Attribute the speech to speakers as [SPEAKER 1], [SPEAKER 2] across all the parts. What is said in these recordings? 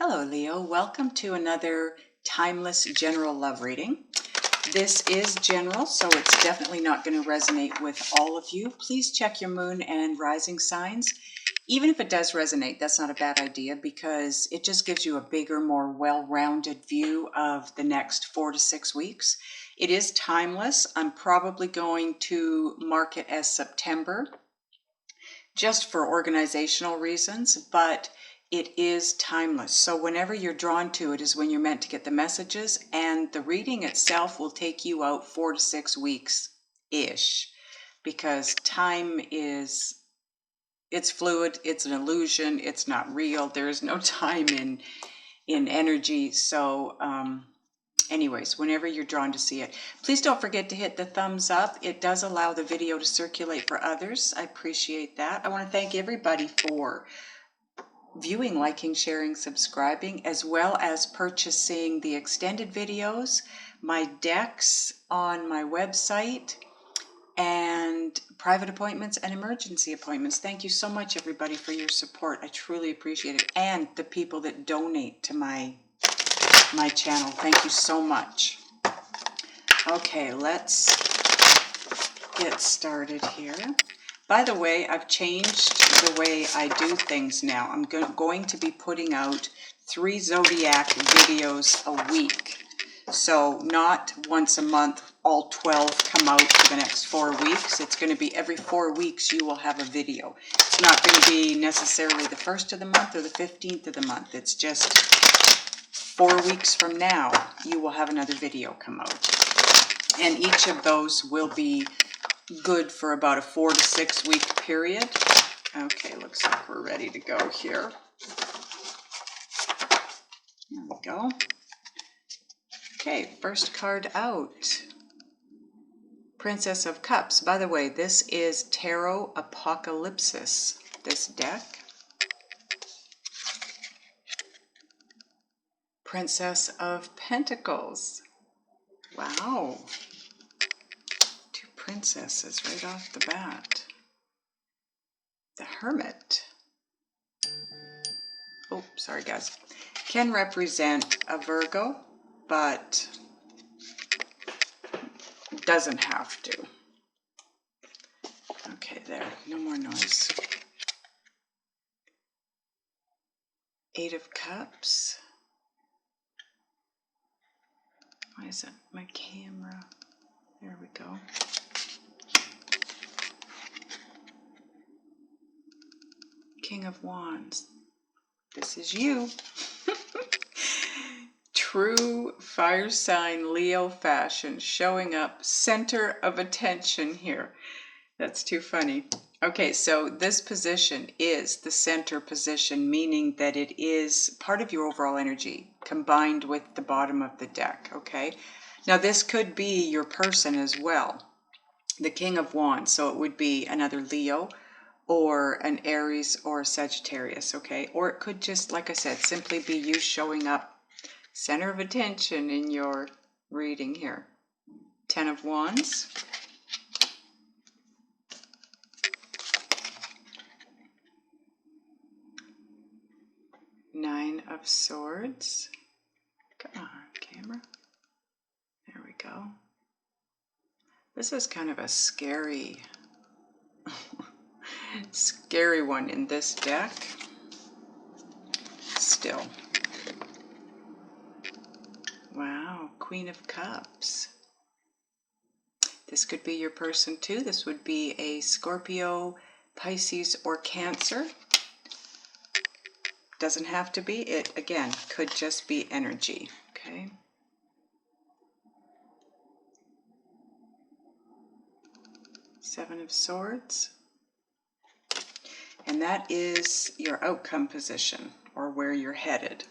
[SPEAKER 1] Hello Leo, welcome to another timeless general love reading. This is general, so it's definitely not going to resonate with all of you. Please check your moon and rising signs. Even if it does resonate, that's not a bad idea because it just gives you a bigger, more well-rounded view of the next 4 to 6 weeks. It is timeless. I'm probably going to mark it as September just for organizational reasons, but it is timeless. So whenever you're drawn to it is when you're meant to get the messages, and the reading itself will take you out 4 to 6 weeks-ish, because time is, it's fluid, it's an illusion, it's not real. There is no time in energy. So anyways, whenever you're drawn to see it, please don't forget to hit the thumbs up. It does allow the video to circulate for others. I appreciate that. I want to thank everybody for viewing, liking, sharing, subscribing, as well as purchasing the extended videos, my decks on my website, and private appointments and emergency appointments. Thank you so much, everybody, for your support. I truly appreciate it. And the people that donate to my channel. Thank you so much. Okay, let's get started here. By the way, I've changed the way I do things now. I'm going to be putting out 3 zodiac videos a week. So not once a month, all 12 come out for the next 4 weeks. It's going to be every 4 weeks you will have a video. It's not going to be necessarily the 1st of the month or the 15th of the month. It's just 4 weeks from now, you will have another video come out. And each of those will be good for about a 4 to 6 week period. Okay, looks like we're ready to go here. There we go. Okay, first card out. Princess of Cups. By the way, this is Tarot Apocalypsis, this deck. Princess of Pentacles. Wow. Princesses right off the bat. The Hermit. Oh, sorry guys. Can represent a Virgo, but doesn't have to. Okay, there. No more noise. 8 of Cups. Why is it my camera? There we go. King of Wands. This is you. True fire sign Leo fashion, showing up center of attention here. That's too funny. Okay, so this position is the center position, meaning that it is part of your overall energy combined with the bottom of the deck, okay? Now this could be your person as well. The King of Wands, so it would be another Leo, or an Aries or a Sagittarius, okay? Or it could just, like I said, simply be you showing up center of attention in your reading here. 10 of Wands. Nine of Swords. Come on, camera. There we go. This is kind of a scary one in this deck. Still. Wow, Queen of Cups. This could be your person too. This would be a Scorpio, Pisces, or Cancer. Doesn't have to be. It, again, could just be energy, okay? Seven of Swords. And that is your outcome position, or where you're headed.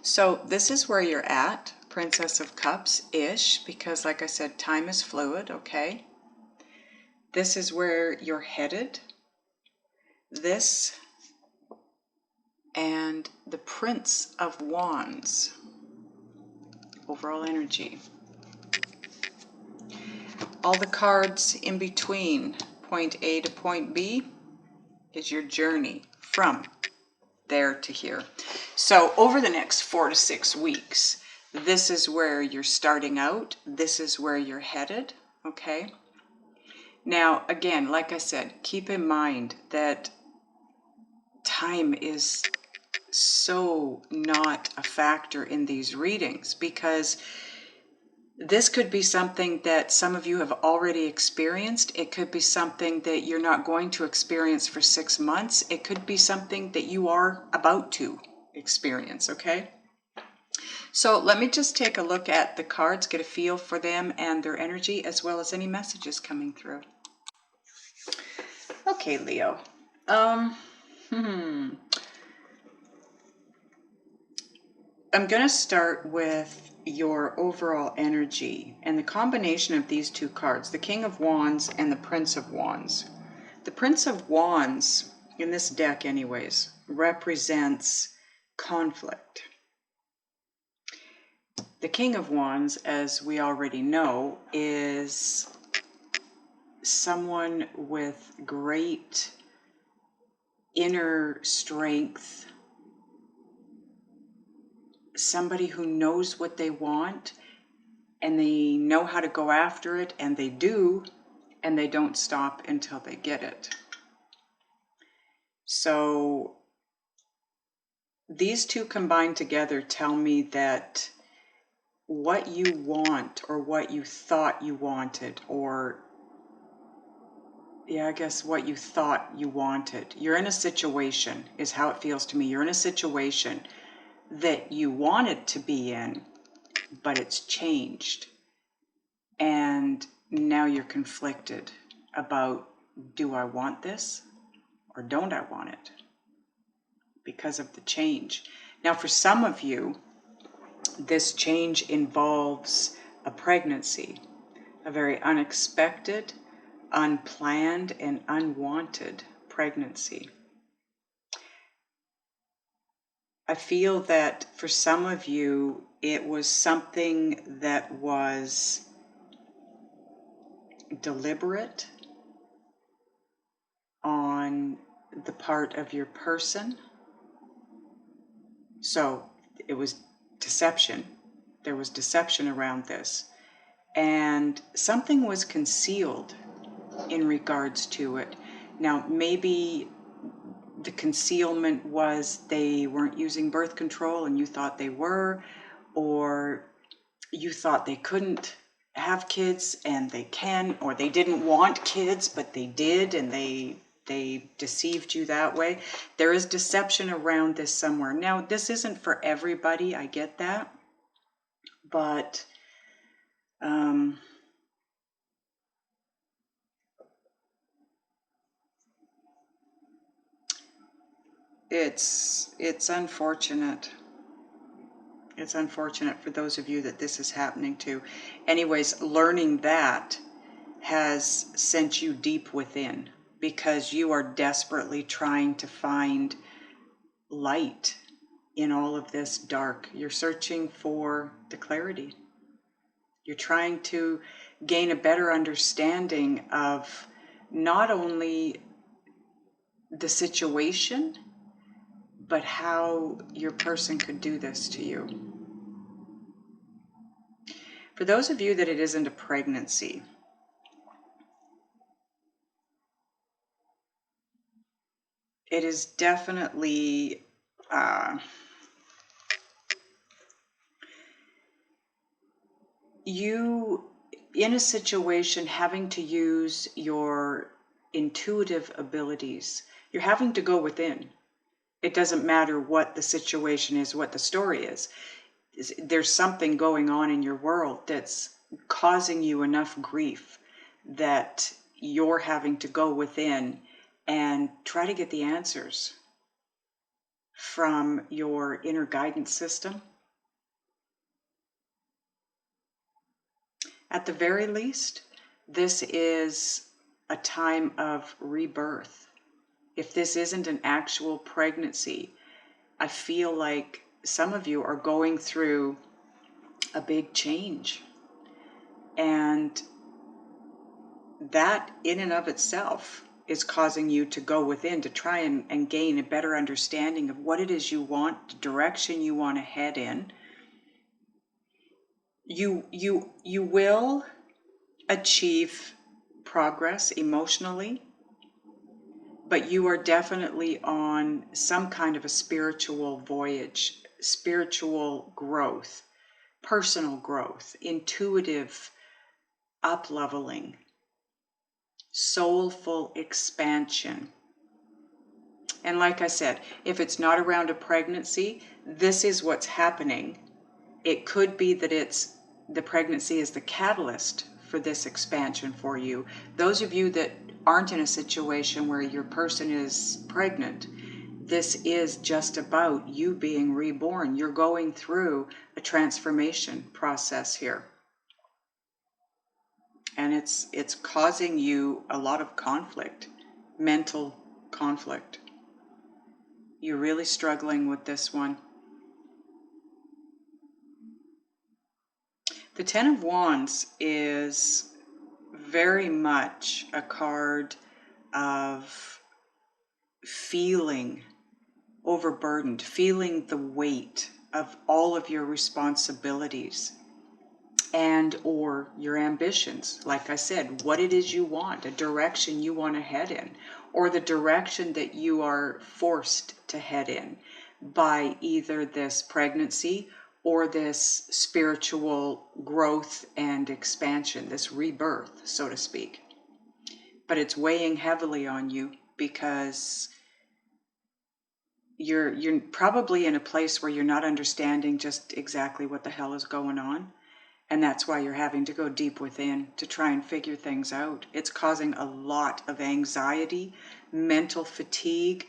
[SPEAKER 1] So this is where you're at, Princess of Cups-ish, because like I said, time is fluid, okay? This is where you're headed. This and the Prince of Wands. Overall energy. All the cards in between point A to point B is your journey from there to here. So over the next 4 to 6 weeks, this is where you're starting out. This is where you're headed, okay? Now, again, like I said, keep in mind that time is so not a factor in these readings, because this could be something that some of you have already experienced. It could be something that you're not going to experience for 6 months. It could be something that you are about to experience, okay? So let me just take a look at the cards, get a feel for them and their energy, as well as any messages coming through. Okay, Leo. I'm going to start with your overall energy and the combination of these two cards, the King of Wands and the Prince of Wands. The Prince of Wands, in this deck anyways, represents conflict. The King of Wands, as we already know, is someone with great inner strength, somebody who knows what they want and they know how to go after it, and they do, and they don't stop until they get it. So these two combined together tell me that what you want, or what you thought you wanted, or I guess what you thought you wanted. You're in a situation, is how it feels to me. You're in a situation that you wanted to be in, but it's changed. And now you're conflicted about, do I want this or don't I want it? Because of the change. Now, for some of you, this change involves a pregnancy, a very unexpected, unplanned, and unwanted pregnancy. I feel that for some of you, it was something that was deliberate on the part of your person. So it was deception. There was deception around this. And something was concealed in regards to it. Now, maybe the concealment was they weren't using birth control and you thought they were, or you thought they couldn't have kids and they can, or they didn't want kids but they did, and they deceived you that way. There is deception around this somewhere. Now, this isn't for everybody, I get that, but it's unfortunate. It's unfortunate for those of you that this is happening to. Anyways, learning that has sent you deep within, because you are desperately trying to find light in all of this dark. You're searching for the clarity. You're trying to gain a better understanding of not only the situation, but how your person could do this to you. For those of you that it isn't a pregnancy, it is definitely you in a situation having to use your intuitive abilities. You're having to go within. It doesn't matter what the situation is, what the story is. There's something going on in your world that's causing you enough grief that you're having to go within and try to get the answers from your inner guidance system. At the very least, this is a time of rebirth. If this isn't an actual pregnancy, I feel like some of you are going through a big change. And that in and of itself is causing you to go within to try and gain a better understanding of what it is you want, the direction you want to head in. You will achieve progress emotionally, but you are definitely on some kind of a spiritual voyage, spiritual growth, personal growth, intuitive up-leveling, soulful expansion. And like I said, if it's not around a pregnancy, this is what's happening. It could be that the pregnancy is the catalyst for this expansion for you. Those of you that aren't in a situation where your person is pregnant, this is just about you being reborn. You're going through a transformation process here. And it's causing you a lot of conflict, mental conflict. You're really struggling with this one. The Ten of Wands is very much a card of feeling overburdened, feeling the weight of all of your responsibilities and or your ambitions. Like I said, what it is you want, a direction you want to head in, or the direction that you are forced to head in by either this pregnancy or this spiritual growth and expansion, this rebirth, so to speak. But it's weighing heavily on you because you're probably in a place where you're not understanding just exactly what the hell is going on. And that's why you're having to go deep within to try and figure things out. It's causing a lot of anxiety, mental fatigue.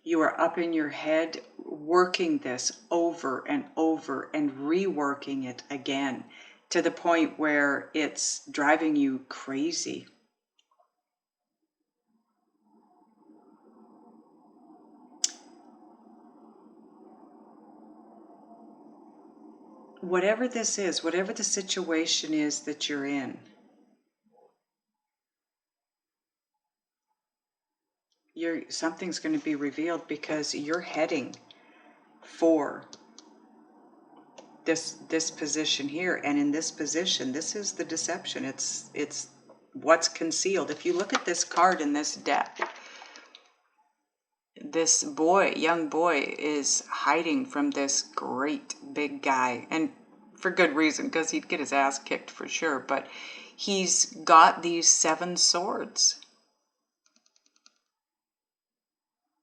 [SPEAKER 1] You are up in your head working this over and over and reworking it again to the point where it's driving you crazy. Whatever this is, whatever the situation is that you're in, something's going to be revealed because you're heading for this position here. And in this position, this is the deception. It's what's concealed. If you look at this card in this deck, this young boy is hiding from this great big guy, and for good reason, because he'd get his ass kicked for sure. But he's got these 7 swords.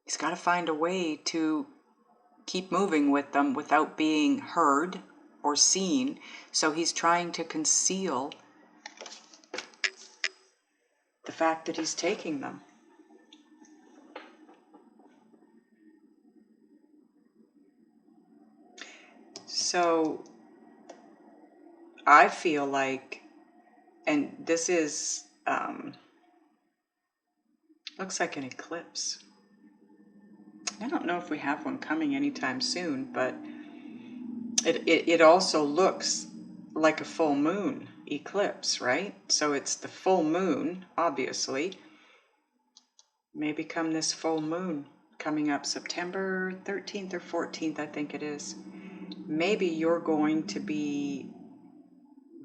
[SPEAKER 1] He's got to find a way to keep moving with them without being heard or seen. So he's trying to conceal the fact that he's taking them. So I feel like, and this is, looks like an eclipse. I don't know if we have one coming anytime soon, but it also looks like a full moon eclipse, right? So it's the full moon, obviously. Maybe come this full moon coming up September 13th or 14th, I think it is. Maybe you're going to be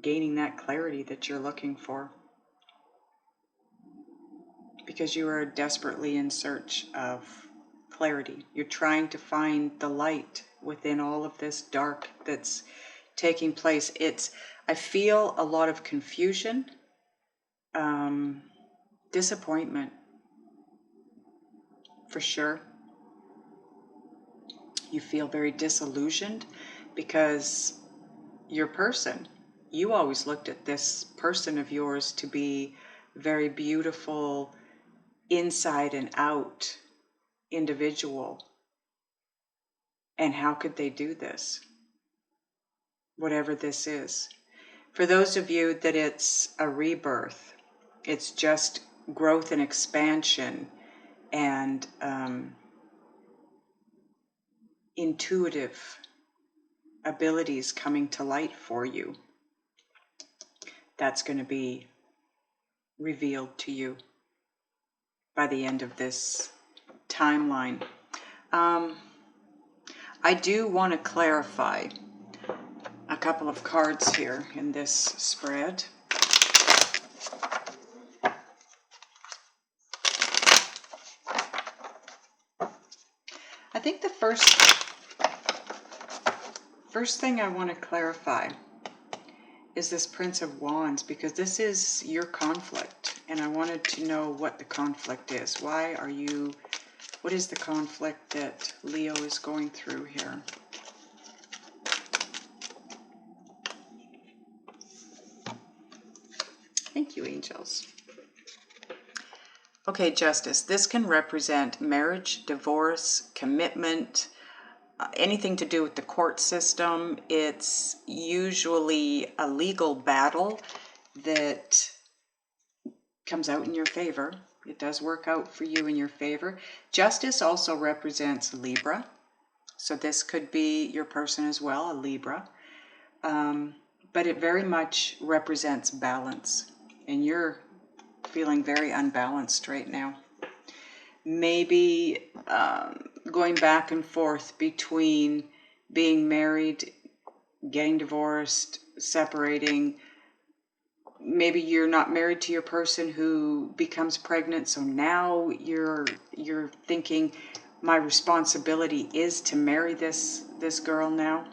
[SPEAKER 1] gaining that clarity that you're looking for, because you are desperately in search of clarity. You're trying to find the light within all of this dark that's taking place. I feel a lot of confusion, disappointment, for sure. You feel very disillusioned because your person, you always looked at this person of yours to be very beautiful, inside and out individual. And how could they do this? Whatever this is. For those of you that it's a rebirth, it's just growth and expansion and intuitive abilities coming to light for you. That's going to be revealed to you. by the end of this timeline. I do want to clarify a couple of cards here in this spread. I think the first thing I want to clarify is this Prince of Wands, because this is your conflict, and I wanted to know what the conflict is. What is the conflict that Leo is going through here? Thank you, angels. Okay, Justice. This can represent marriage, divorce, commitment, anything to do with the court system. It's usually a legal battle that comes out in your favor. It does work out for you in your favor. Justice also represents Libra. So this could be your person as well, a Libra. But it very much represents balance. And you're feeling very unbalanced right now. Maybe going back and forth between being married, getting divorced, separating. Maybe you're not married to your person who becomes pregnant, so now you're thinking, my responsibility is to marry this girl now.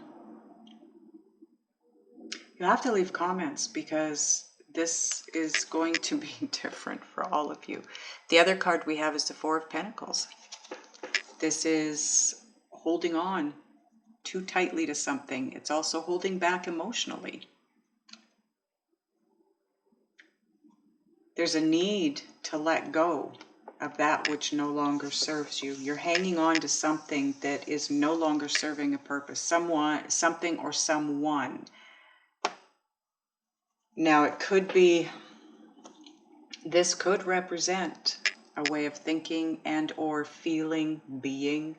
[SPEAKER 1] You'll have to leave comments because this is going to be different for all of you. The other card we have is the Four of Pentacles. This is holding on too tightly to something. It's also holding back emotionally. There's a need to let go of that which no longer serves you. You're hanging on to something that is no longer serving a purpose. Something or someone. Now it could be, this could represent a way of thinking and or feeling, being.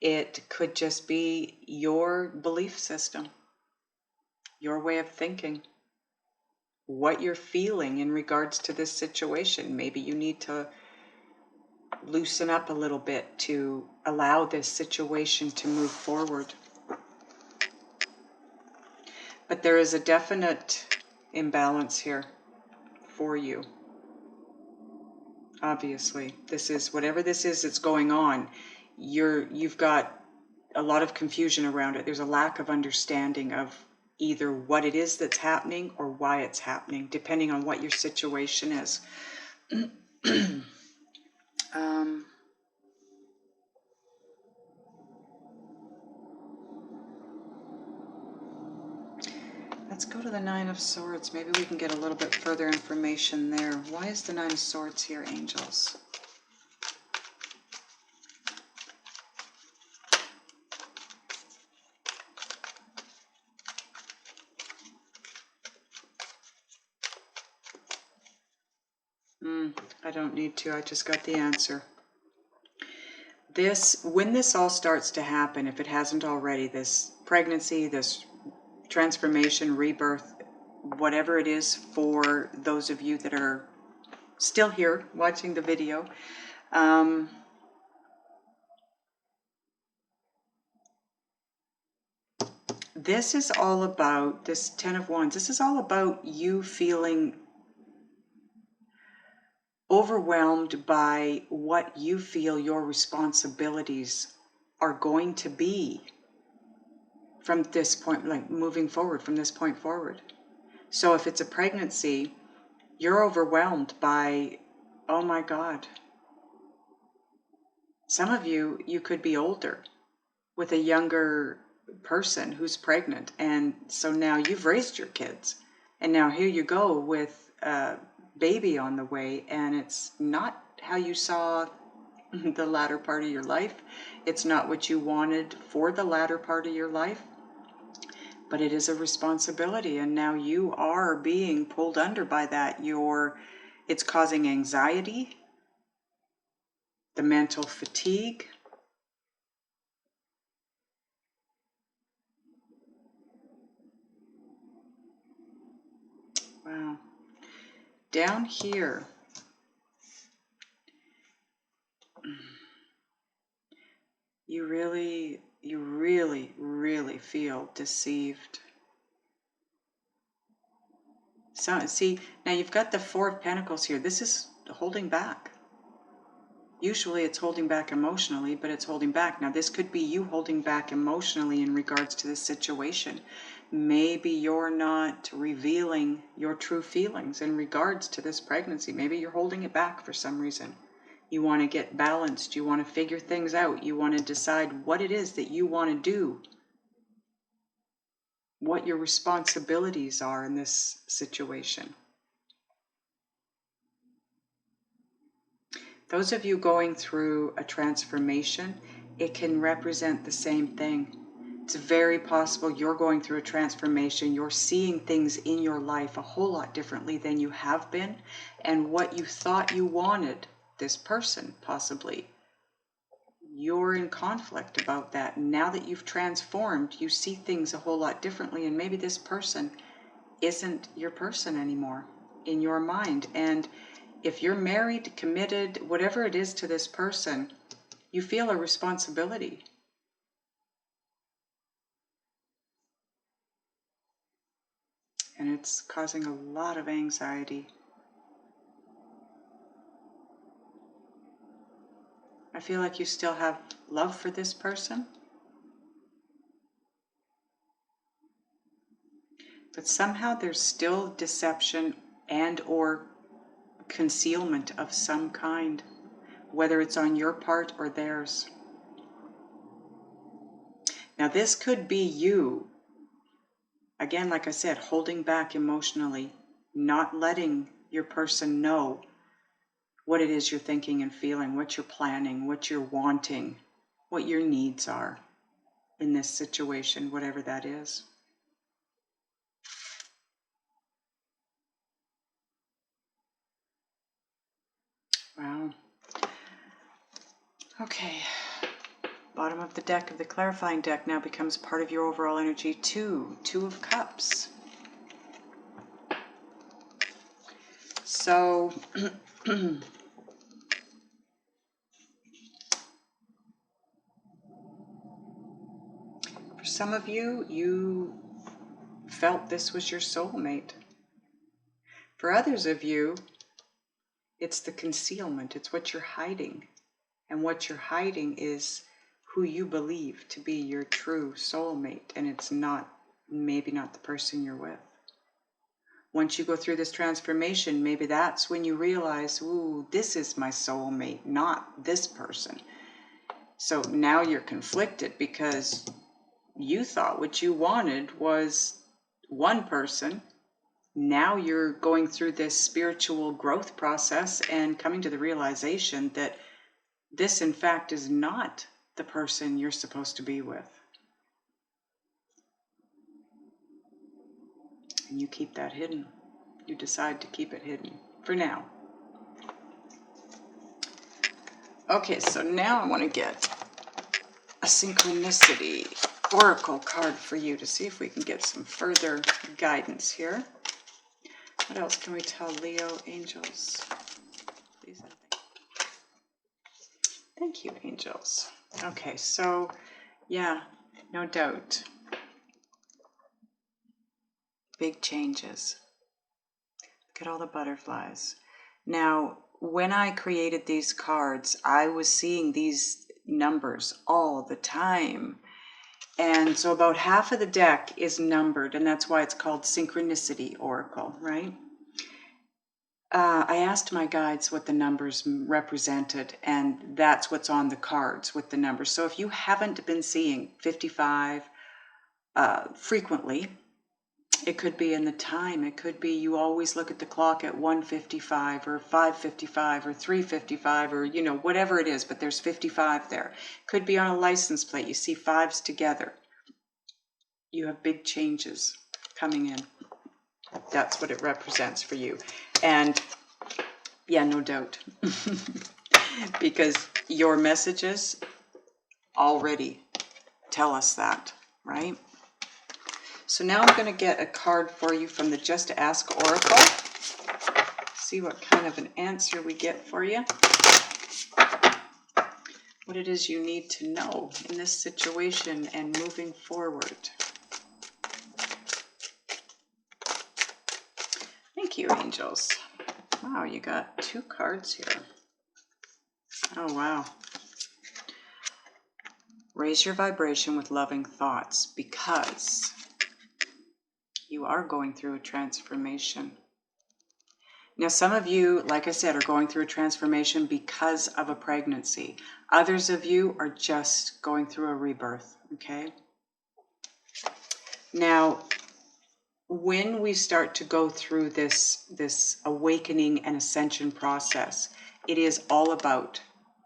[SPEAKER 1] It could just be your belief system, your way of thinking, what you're feeling in regards to this situation. Maybe you need to loosen up a little bit to allow this situation to move forward. But there is a definite imbalance here for you. Obviously, this is whatever this is that's going on. You've got a lot of confusion around it. There's a lack of understanding of either what it is that's happening or why it's happening, depending on what your situation is. Let's go to the Nine of Swords. Maybe we can get a little bit further information there. Why is the Nine of Swords here, angels? I don't need to. I just got the answer. When this all starts to happen, if it hasn't already, this pregnancy, this transformation, rebirth, whatever it is for those of you that are still here watching the video, this is all about, this Ten of Wands, this is all about you feeling overwhelmed by what you feel your responsibilities are going to be from this point, like moving forward from this point forward. So if it's a pregnancy, you're overwhelmed by, oh my God. Some of you could be older with a younger person who's pregnant. And so now you've raised your kids. And now here you go with a baby on the way. And it's not how you saw the latter part of your life. It's not what you wanted for the latter part of your life. But it is a responsibility, and now you are being pulled under by that. It's causing anxiety, the mental fatigue. Wow. Down here, You really feel deceived. So, see, now you've got the Four of Pentacles here. This is holding back. Usually it's holding back emotionally, but it's holding back. Now, this could be you holding back emotionally in regards to this situation. Maybe you're not revealing your true feelings in regards to this pregnancy. Maybe you're holding it back for some reason. You want to get balanced. You want to figure things out. You want to decide what it is that you want to do, what your responsibilities are in this situation. Those of you going through a transformation, it can represent the same thing. It's very possible you're going through a transformation. You're seeing things in your life a whole lot differently than you have been. And what you thought you wanted, this person possibly, you're in conflict about that. Now that you've transformed, you see things a whole lot differently. And maybe this person isn't your person anymore in your mind. And if you're married, committed, whatever it is to this person, you feel a responsibility. And it's causing a lot of anxiety. I feel like you still have love for this person. But somehow there's still deception and or concealment of some kind, whether it's on your part or theirs. Now this could be you, again, like I said, holding back emotionally, not letting your person know what it is you're thinking and feeling, what you're planning, what you're wanting, what your needs are in this situation, whatever that is. Wow. Okay. Bottom of the deck of the clarifying deck now becomes part of your overall energy. Two of Cups. So for some of you, you felt this was your soulmate. For others of you, it's the concealment. It's what you're hiding. And what you're hiding is who you believe to be your true soulmate. And it's not, maybe not the person you're with. Once you go through this transformation, maybe that's when you realize, ooh, this is my soulmate, not this person. So now you're conflicted because you thought what you wanted was one person. Now you're going through this spiritual growth process and coming to the realization that this, in fact, is not the person you're supposed to be with. And you keep that hidden. You decide to keep it hidden for now. Okay, so now I want to get a Synchronicity Oracle card for you to see if we can get some further guidance here. What else can we tell Leo angels? Please and thank you, angels. Okay, so yeah, no doubt. Big changes. Look at all the butterflies. Now, when I created these cards, I was seeing these numbers all the time. And so about half of the deck is numbered, and that's why it's called Synchronicity Oracle, right? I asked my guides what the numbers represented, and that's what's on the cards with the numbers. So if you haven't been seeing 55 frequently, it could be in the time. It could be you always look at the clock at 1:55 or 5:55 or 3:55 or, you know, whatever it is, but there's 55 there. Could be on a license plate. You see fives together. You have big changes coming in. That's what it represents for you. And yeah, no doubt. Because your messages already tell us that, right? So now I'm going to get a card for you from the Just Ask Oracle. See what kind of an answer we get for you. what it is you need to know in this situation and moving forward. Thank you, angels. Wow, you got 2 cards here. Oh, wow. Raise your vibration with loving thoughts because you are going through a transformation. Now, some of you, like I said, are going through a transformation because of a pregnancy. Others of you are just going through a rebirth, okay? Now, when we start to go through this awakening and ascension process, it is all about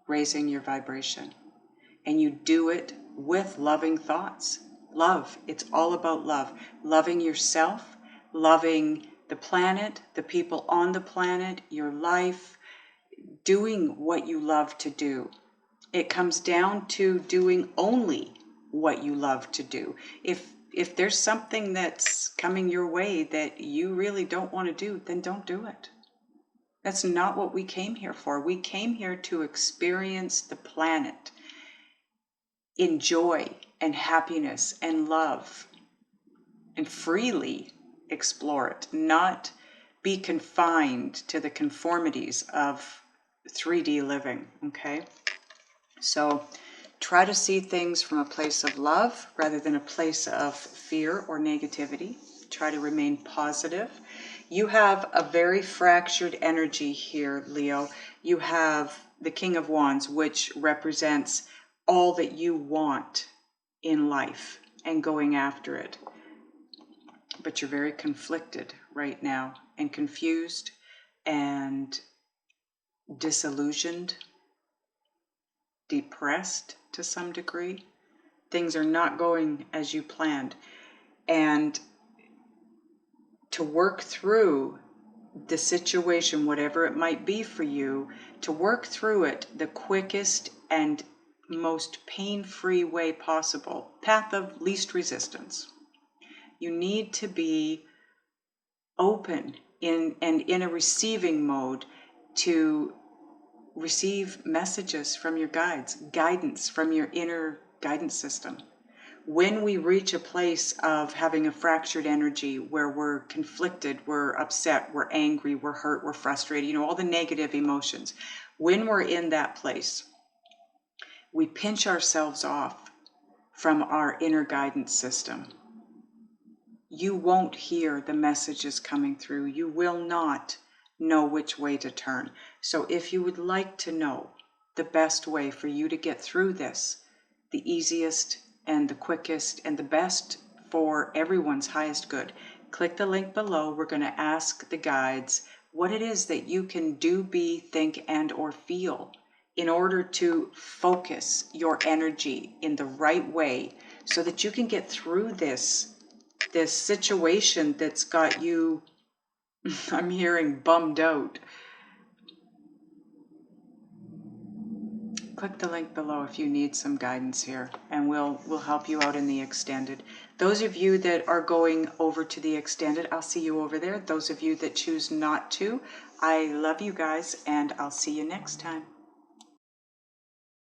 [SPEAKER 1] raising your vibration. And you do it with loving thoughts. Love. It's all about love. Loving yourself, loving the planet, the people on the planet, your life, doing what you love to do. It comes down to doing only what you love to do. If there's something that's coming your way that you really don't want to do, then don't do it. That's not what we came here for. We came here to experience the planet in joy and happiness and love and freely explore it, not be confined to the conformities of 3D living, okay? So try to see things from a place of love rather than a place of fear or negativity. Try to remain positive. You have a very fractured energy here, Leo. You have the King of Wands, which represents all that you want in life and going after it. But you're very conflicted right now and confused and disillusioned, depressed to some degree. Things are not going as you planned. And to work through the situation, whatever it might be for you, to work through it the quickest and most pain-free way possible, path of least resistance. You need to be open and in a receiving mode to receive messages from your guides, guidance from your inner guidance system. When we reach a place of having a fractured energy where we're conflicted, we're upset, we're angry, we're hurt, we're frustrated, all the negative emotions, when we're in that place, we pinch ourselves off from our inner guidance system. You won't hear the messages coming through. You will not know which way to turn. So if you would like to know the best way for you to get through this, the easiest and the quickest and the best for everyone's highest good, click the link below. We're going to ask the guides what it is that you can do, be, think, and or feel in order to focus your energy in the right way so that you can get through this situation that's got you, I'm hearing, bummed out. Click the link below if you need some guidance here, and we'll help you out in the extended. Those of you that are going over to the extended, I'll see you over there. Those of you that choose not to, I love you guys, and I'll see you next time.